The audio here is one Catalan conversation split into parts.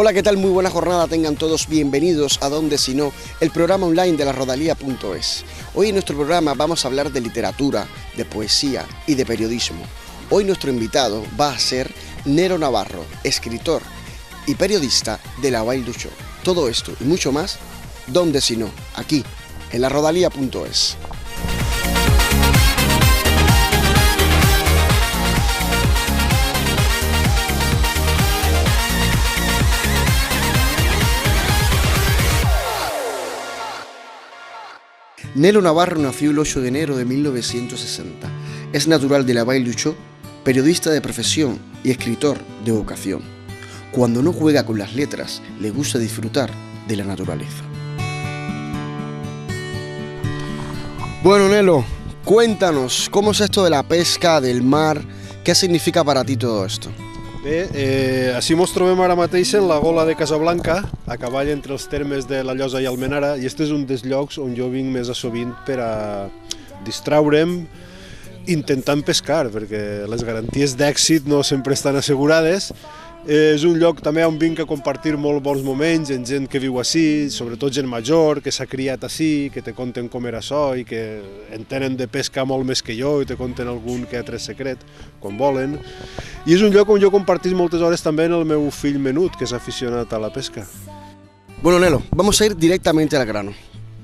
Hola, ¿qué tal? Muy buena jornada, tengan todos bienvenidos a Donde Si No, el programa online de larodalía.es. Hoy en nuestro programa vamos a hablar de literatura, de poesía y de periodismo. Hoy nuestro invitado va a ser Nelo Navarro, escritor y periodista de La Vall d'Uixó. Todo esto y mucho más, Donde Si No, aquí en larodalía.es. Nelo Navarro nació el 8 de enero de 1960. Es natural de La Vall d'Uixó, periodista de profesión y escritor de vocación. Cuando no juega con las letras, le gusta disfrutar de la naturaleza. Bueno, Nelo, cuéntanos, ¿cómo es esto de la pesca, del mar? ¿Qué significa para ti todo esto? Bé, així mos trobem ara mateix en la gola de Casablanca, a cavall entre els termes de la Llosa i Almenara, i este és un dels llocs on jo vinc més a sovint per a distraure'm intentant pescar, perquè les garanties d'èxit no sempre estan assegurades. És un lloc també on vinc a compartir molt bons moments amb gent que viu ací, sobretot gent major, que s'ha criat ací, que te conten com era això i que entenen de pesca molt més que jo i te conten algun que altre secret, quan volen. I és un lloc on jo compartís moltes hores també amb el meu fill menut, que és aficionat a la pesca. Bueno, Nelo, vamos a ir directamente al grano.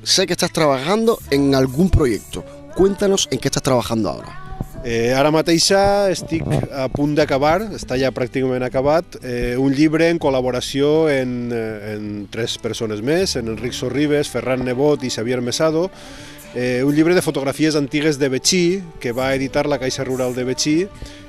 Sé que estás trabajando en algún proyecto. Cuéntanos en qué estás trabajando ahora. Ara mateixa estic a punt d'acabar, està ja pràcticament acabat, un llibre en col·laboració en tres persones més, en Enric Sorribes, Ferran Nebot i Xavier Mesado, un llibre de fotografies antigues de Betxí, que va editar la Caixa Rural de Betxí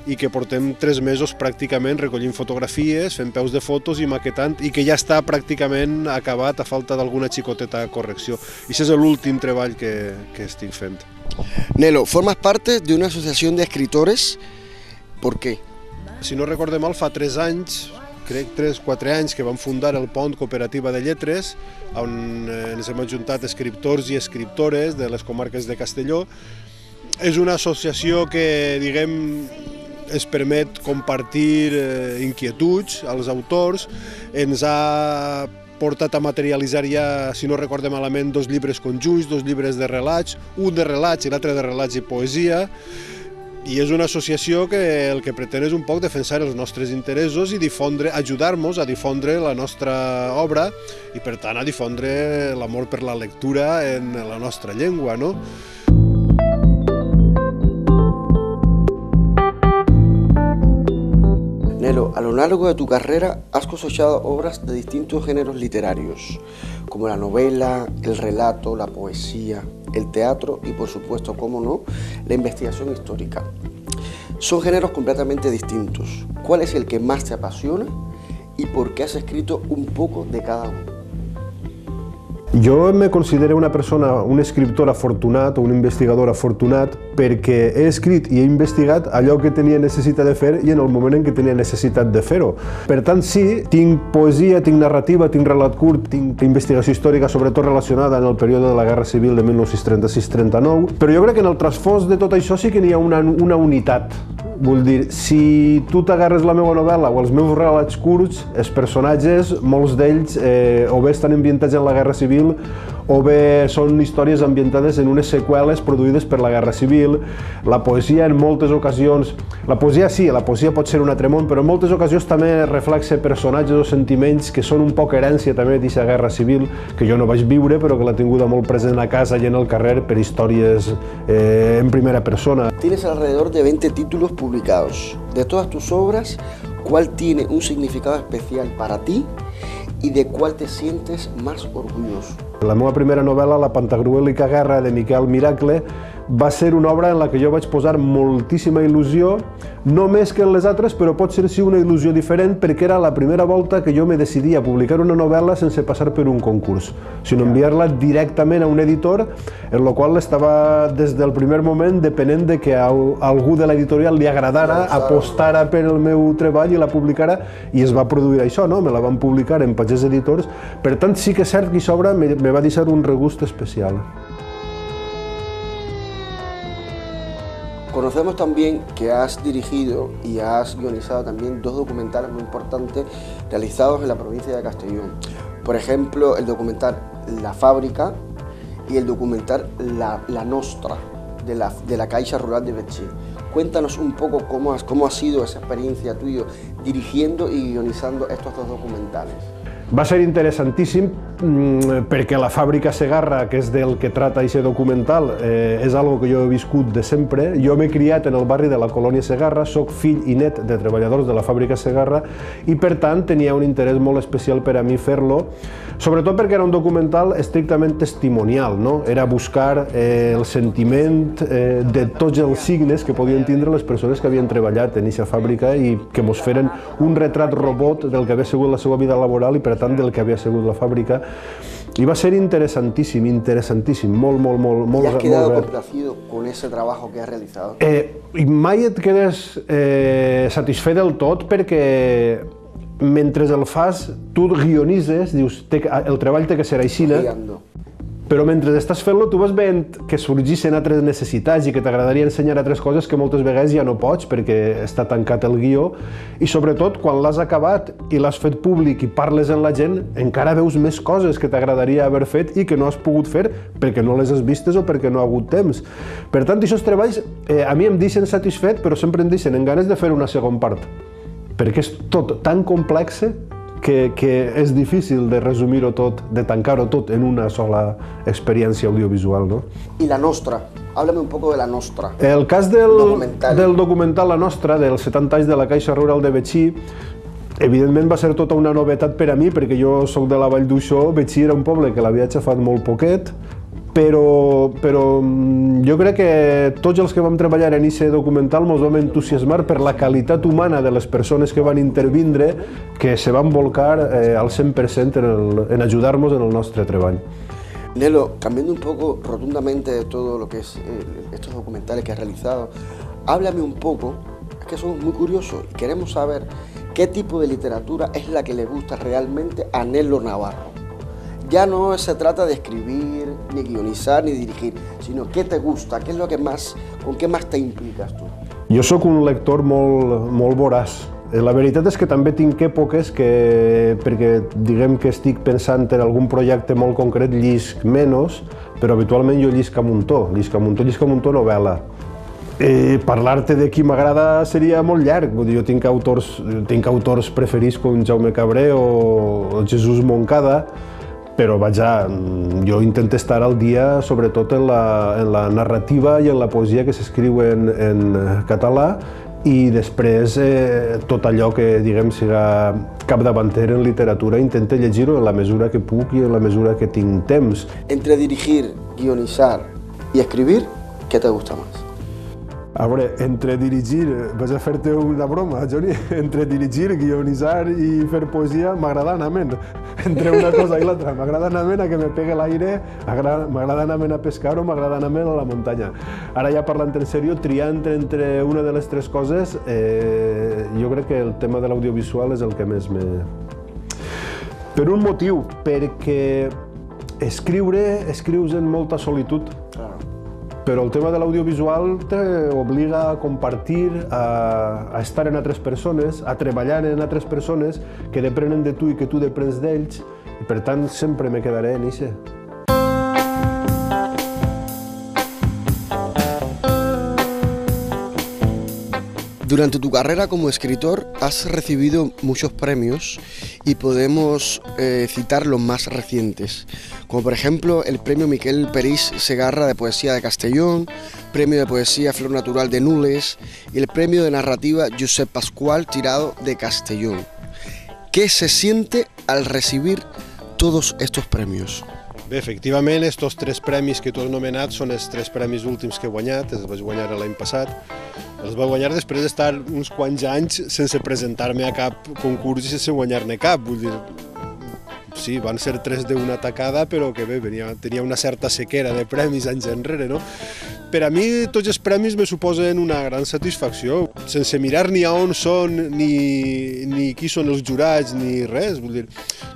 i que portem 3 mesos pràcticament recollint fotografies, fent peus de fotos i maquetant, i que ja està pràcticament acabat a falta d'alguna xicoteta correcció. I això és l'últim treball que estic fent. Nelo, formas parte de una asociación de escritores. ¿Por qué? Si no recorde mal, fa 3 anys, crec 3-4 anys, que vam fundar el Pont Cooperativa de Lletres, on ens hem ajuntat escriptors i escriptores de les comarques de Castelló. És una associació que, diguem, es permet compartir inquietuds als autors, ens ha portat a materialitzar ja, si no recorde malament, 2 llibres conjunts, 2 llibres de relats, un de relats i l'altre de relats i poesia, i és una associació que el que pretén és un poc defensar els nostres interessos i ajudar-nos a difondre la nostra obra i, per tant, a difondre l'amor per la lectura en la nostra llengua, no? Nelo, a lo largo de tu carrera has cosechado obras de distintos géneros literarios, como la novela, el relato, la poesía, el teatro y, por supuesto, cómo no, la investigación histórica. Son géneros completamente distintos. ¿Cuál es el que más te apasiona y por qué has escrito un poco de cada uno? Jo me considero una persona, un escriptor afortunat o un investigador afortunat perquè he escrit i he investigat allò que tenia necessitat de fer i en el moment en què tenia necessitat de fer-ho. Per tant, sí, tinc poesia, tinc narrativa, tinc relat curt, tinc investigació històrica, sobretot relacionada en el període de la Guerra Civil de 1936-39, però jo crec que en el trasfons de tot això sí que n'hi ha una unitat. Vull dir, si tu t'agarres la meva novel·la o els meus relats curts, els personatges, molts d'ells o bé estan ambientats en la Guerra Civil o bé són històries ambientades en unes seqüeles produïdes per la Guerra Civil. La poesia en moltes ocasions, la poesia sí, la poesia pot ser un altre món, però en moltes ocasions també reflexa personatges o sentiments que són un poc herència també d'aquesta Guerra Civil, que jo no vaig viure però que l'he tinguda molt present a casa i en el carrer per històries en primera persona. Tienes alrededor de 20 títulos publicados. De todas tus obras, ¿cuál tiene un significado especial para ti y de cuál te sientes más orgulloso? La meva primera novel·la, La Pantagruèlica Guerra, de Miquel Miracle, va ser una obra en la que jo vaig posar moltíssima il·lusió, no més que en les altres, però pot ser sí una il·lusió diferent perquè era la primera volta que jo me decidia a publicar una novel·la sense passar per un concurs, sinó enviar-la directament a un editor, en la qual estava des del primer moment depenent de que a algú de l'editorial li agradara, apostara per el meu treball i la publicara, i es va produir això, no? Me la van publicar en Pagès Editors. Per tant, sí que és cert que aquesta obra me va deixar un regust especial. Conocemos también que has dirigido y has guionizado también 2 documentales muy importantes realizados en la provincia de Castellón. Por ejemplo, el documental La Fábrica y el documental La Nostra, de la Caixa Rural de Betxí. Cuéntanos un poco cómo ha sido esa experiencia tuya dirigiendo y guionizando estos 2 documentales. Va ser interessantíssim perquè la fàbrica Segarra, que és del que trata aquest documental, és algo que jo he viscut de sempre. Jo m'he criat en el barri de la colònia Segarra, soc fill i net de treballadors de la fàbrica Segarra i per tant tenia un interès molt especial per a mi fer-lo, sobretot perquè era un documental estrictament testimonial, no? Era buscar el sentiment de tots els signes que podien tindre les persones que havien treballat en aquesta fàbrica i que mos feren un retrat robot del que havia sigut la seva vida laboral i per tant del que havia sigut la fàbrica. Y va a ser interesantíssim, molt. ¿Y has quedado complacido con ese trabajo que has realizado? Mai et quedes satisfet del tot perquè mentre el fas, tu guionitzes, dius, el treball té que ser aixina, però mentre estàs fent-lo tu vas veient que sorgeixen altres necessitats i que t'agradaria ensenyar altres coses que moltes vegades ja no pots perquè està tancat el guió i sobretot quan l'has acabat i l'has fet públic i parles amb la gent encara veus més coses que t'agradaria haver fet i que no has pogut fer perquè no les has vistes o perquè no ha hagut temps. Per tant, aquests treballs a mi em deixen satisfet però sempre em deixen en ganes de fer una segona part perquè és tot tan complex que és difícil de resumir-ho tot, de tancar-ho tot en una sola experiència audiovisual, no? I La Nostra, háblame un poco de La Nostra. El cas del documental La Nostra, dels 70 anys de la Caixa Rural de Betxí, evidentment va ser tota una novetat per a mi, perquè jo soc de la Vall d'Uixó, Betxí era un poble que l'havia aixafat molt poquet, però jo crec que tots els que vam treballar en aquest documental ens vam entusiasmar per la qualitat humana de les persones que van intervindre, que se van volcar al 100% en ayudarnos en el nostre treball. Nelo, cambiando un poco rotundamente de todo lo que es estos documentales que has realizado, háblame un poco, es que somos muy curiosos y queremos saber qué tipo de literatura es la que le gusta realmente a Nelo Navarro. Ya no se trata de escribir, ni guionizar, ni dirigir, sino qué te gusta, qué es lo que más, con qué más te implicas tu. Jo sóc un lector molt voraç. La veritat és que també tinc èpoques que, perquè diguem que estic pensant en algun projecte molt concret, llisc menys, però habitualment jo llisc a muntó novel·la. Parlar-te de qui m'agrada seria molt llarg. Jo tinc autors preferits com Jaume Cabré o Jesús Moncada, però vaja, jo intento estar al dia sobretot en la narrativa i en la poesia que s'escriu en català i després tot allò que diguem siga capdavanter en literatura intento llegir-ho en la mesura que puc i en la mesura que tinc temps. Entre dirigir, guionizar i escribir, ¿qué te gusta más? A veure, entre dirigir, vas a fer-te una broma, Johnny, entre dirigir, guionitzar i fer poesia m'agrada anar ment. Entre una cosa i l'altra, m'agrada anar ment a que me pegue l'aire, m'agrada anar ment a pescar o m'agrada anar ment a la muntanya. Ara ja parlant en sèrio, triant entre una de les 3 coses, jo crec que el tema de l'audiovisual és el que més me... Per un motiu, perquè escrius en molta solitud. Però el tema de l'audiovisual t'obliga a compartir, a estar en altres persones, a treballar en altres persones que depenen de tu i que tu deprens d'ells, i per tant sempre me quedaré en això. Durante tu carrera como escritor has recibido muchos premios y podemos citar los más recientes, como por ejemplo el premio Miquel Peris Segarra de Poesía de Castellón, premio de Poesía Flor Natural de Nules y el premio de narrativa Josep Pascual Tirado de Castellón. ¿Qué se siente al recibir todos estos premios? Bé, efectivament, aquests 3 premis que tu has nomenat són els 3 premis últims que he guanyat, els vaig guanyar l'any passat. Els vaig guanyar després d'estar uns quants anys sense presentar-me a cap concurs i sense guanyar-ne cap. Vull dir, sí, van ser 3 d'una tacada, però que bé, tenia una certa sequera de premis anys enrere, no? Per a mi tots els premis me suposen una gran satisfacció, sense mirar ni a on són, ni qui són els jurats, ni res. Vull dir,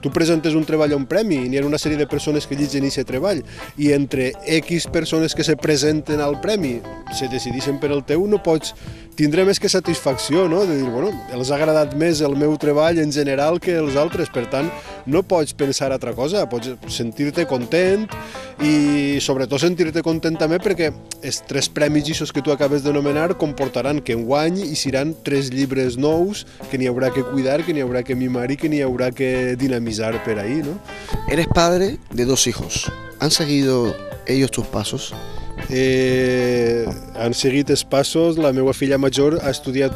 tu presentes un treball a un premi, n'hi ha una sèrie de persones que llitgen aquest treball, i entre X persones que se presenten al premi se decideixen per el teu, no pots tindre més que satisfacció, no? De dir, bueno, els ha agradat més el meu treball en general que els altres, per tant, no pots pensar altra cosa, pots sentir-te content i sobretot sentir-te content també perquè els 3 premis que tu acabes d'anomenar comportaran que enguany hi seran 3 llibres nous que n'hi haurà que cuidar, que n'hi haurà que mimar i que n'hi haurà que dinamitzar per ahí, ¿no? Eres padre de 2 hijos. ¿Han seguido ellos tus pasos? Han seguit els passos. La meva filla major ha estudiat,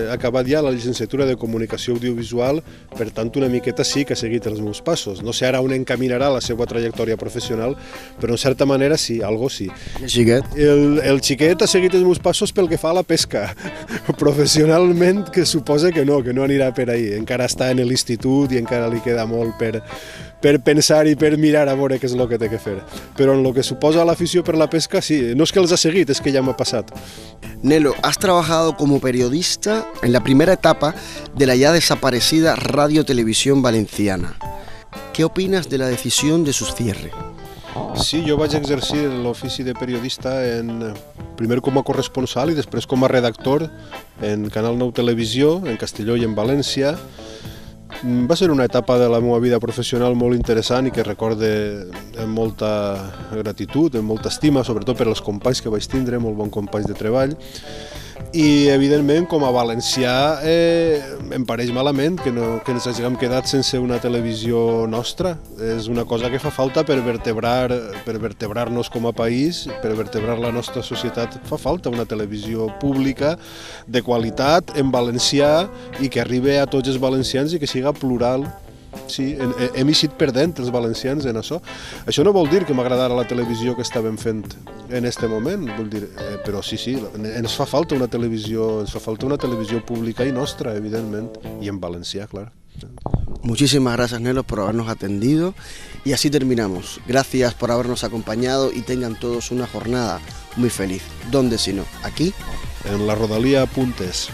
ha acabat ja la llicenciatura de Comunicació Audiovisual, per tant una miqueta sí que ha seguit els meus passos. No sé ara on encaminarà la seva trajectòria professional, però en certa manera sí, algo sí. I el xiquet? El xiquet ha seguit els meus passos pel que fa a la pesca. Professionalment que suposa que no anirà per ahí. Encara està en l'institut i encara li queda molt per pensar i per mirar a veure què és el que té que fer. Però en el que suposa l'afició per la pesca, sí. No es que els ha seguit, es que ya me ha pasado. Nelo, has trabajado como periodista en la primera etapa de la ya desaparecida Radio Televisión Valenciana. ¿Qué opinas de la decisión de su cierre? Sí, jo vaig exercir l'ofici de periodista primer com a corresponsal i després com a redactor en Canal 9 Televisió, en Castelló i en València. Va ser una etapa de la meva vida professional molt interessant i que recorde amb molta gratitud, amb molta estima, sobretot per als companys que vaig tindre, molt bons companys de treball. I, evidentment, com a valencià, em pareix malament que ens hàgim quedat sense una televisió nostra. És una cosa que fa falta per vertebrar-nos com a país, per vertebrar la nostra societat. Fa falta una televisió pública de qualitat, en valencià, i que arribi a tots els valencians i que siga plural. Sí, hem eixit perdent els valencians en això. Això no vol dir que m'agradara la televisió que estàvem fent en aquest moment, vull dir, però sí, ens fa falta una televisió pública i nostra, evidentment, i en valencià, clar. Muchísimas gracias, Nelo, por habernos atendido y así terminamos. Gracias por habernos acompañado y tengan todos una jornada muy feliz. ¿Dónde si no? Aquí. En la Rodalia.es.